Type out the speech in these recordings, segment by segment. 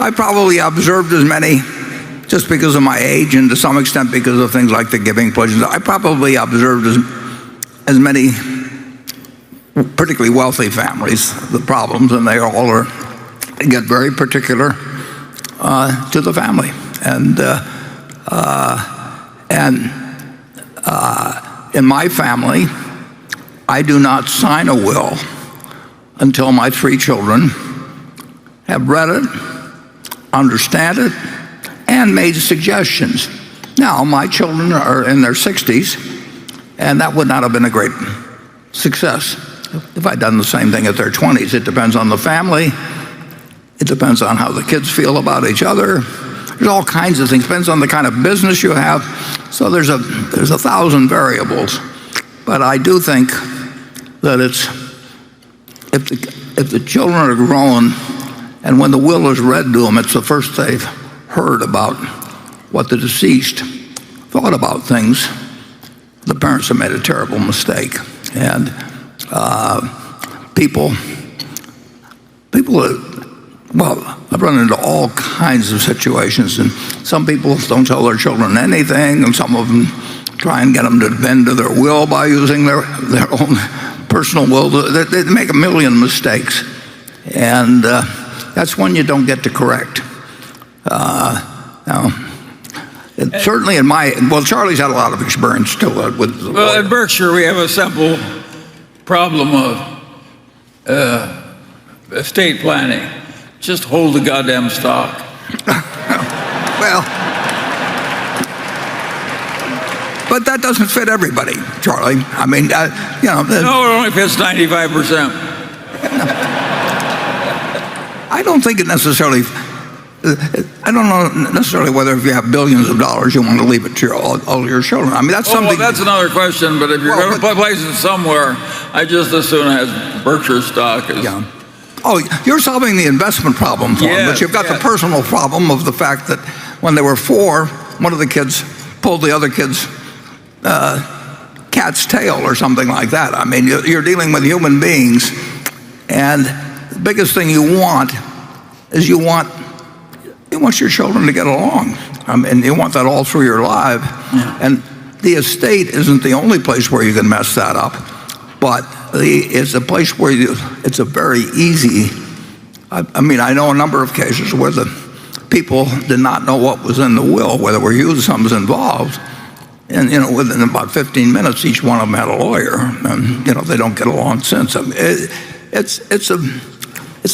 I probably observed as many, just because of my age and to some extent because of things like the giving pledges. I probably observed as many, particularly wealthy families, the problems, and they all get very particular to the family. And in my family, I do not sign a will until my 3 children have read it, understand it, and made suggestions. Now, my children are in their 60s, and that would not have been a great success if I'd done the same thing at their 20s. It depends on the family. It depends on how the kids feel about each other. There's all kinds of things. Depends on the kind of business you have. So there's 1,000 variables. But I do think that if the children are grown, and when the will is read to them, it's the first they've heard about what the deceased thought about things, the parents have made a terrible mistake. And people, well, I've run into all kinds of situations, and some people don't tell their children anything, and some of them try and get them to bend to their will by using their own personal will. They make a million mistakes, and that's when you don't get to correct. Now, certainly in Charlie's had a lot of experience too with the Well, at Berkshire, we have a simple problem of estate planning. Just hold the goddamn stock. Well, but that doesn't fit everybody, Charlie. I mean, No, it only fits 95%. I don't think it necessarily. I don't know necessarily whether if you have billions of dollars, you want to leave it to all your children. I mean, that's something. Well, that's another question. But if you're going to place it somewhere, I just as soon as Berkshire stock is. Yeah. Oh, you're solving the investment problem for them, but you've got the personal problem of the fact that when they were 4, one of the kids pulled the other kid's cat's tail or something like that. I mean, you're dealing with human beings, and the biggest thing you want is you want your children to get along. I mean, you want that all through your life. Yeah. And the estate isn't the only place where you can mess that up, but it's a place where it's a very easy. I mean, I know a number of cases where the people did not know what was in the will, where there were huge sums involved, and within about 15 minutes, each one of them had a lawyer, and they don't get along since. I mean, it's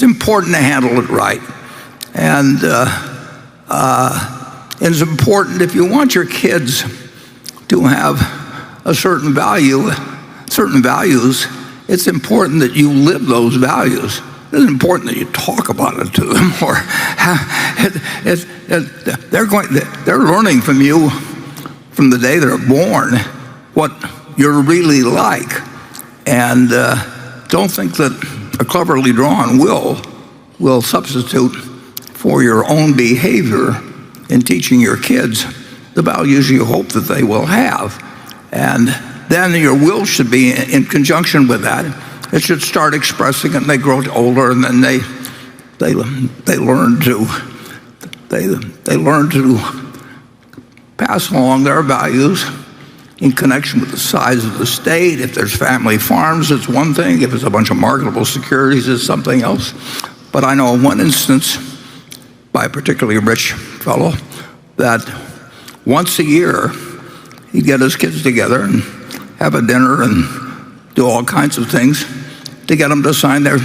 important to handle it right, and it's important if you want your kids to have a certain values. It's important that you live those values. It isn't important that you talk about it to them, or they're learning from you from the day they're born what you're really like. And don't think that a cleverly drawn will substitute for your own behavior in teaching your kids the values you hope that they will have. And then your will should be in conjunction with that. It should start expressing it, and they grow older, and then they learn to pass along their values in connection with the size of the state. If there's family farms, it's one thing. If it's a bunch of marketable securities, it's something else. But I know of one instance by a particularly rich fellow that once a year he'd get his kids together and have a dinner and do all kinds of things to get them to sign their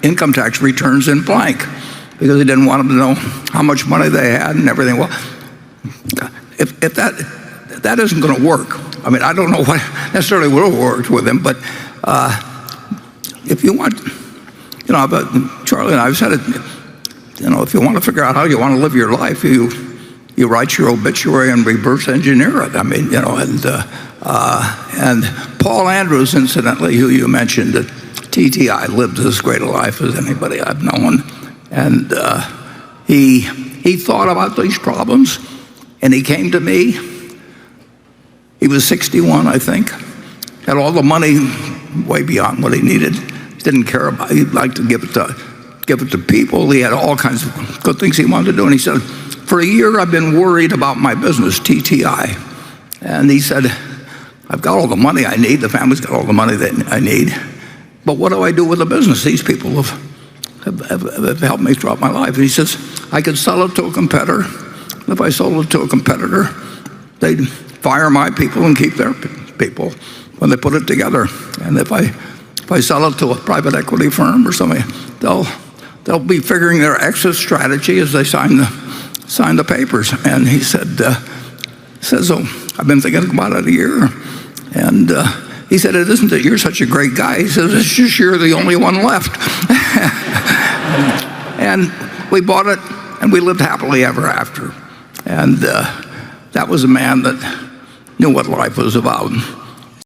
income tax returns in blank, because he didn't want them to know how much money they had and everything. Well, if that isn't going to work, I mean, I don't know what necessarily would have worked with him, but if you want, but Charlie and I have said it, if you want to figure out how you want to live your life, you write your obituary and reverse engineer it. I mean, and Paul Andrews, incidentally, who you mentioned at TTI, lived as great a life as anybody I've known. And he thought about these problems, and he came to me. He was 61, I think, had all the money way beyond what he needed. He didn't care about it. He'd like to give it to give it to people. He had all kinds of good things he wanted to do. And he said, for a year, I've been worried about my business, TTI. And he said, I've got all the money I need. The family's got all the money that I need. But what do I do with the business? These people have helped me throughout my life. And he says, I could sell it to a competitor. If I sold it to a competitor, they'd fire my people and keep their people when they put it together. And if I sell it to a private equity firm or something, they'll be figuring their exit strategy as they sign the papers. And he said, I've been thinking about it a year. And he said, it isn't that you're such a great guy. He says, it's just you're the only one left. And we bought it, and we lived happily ever after. And that was a man that knew what life was about.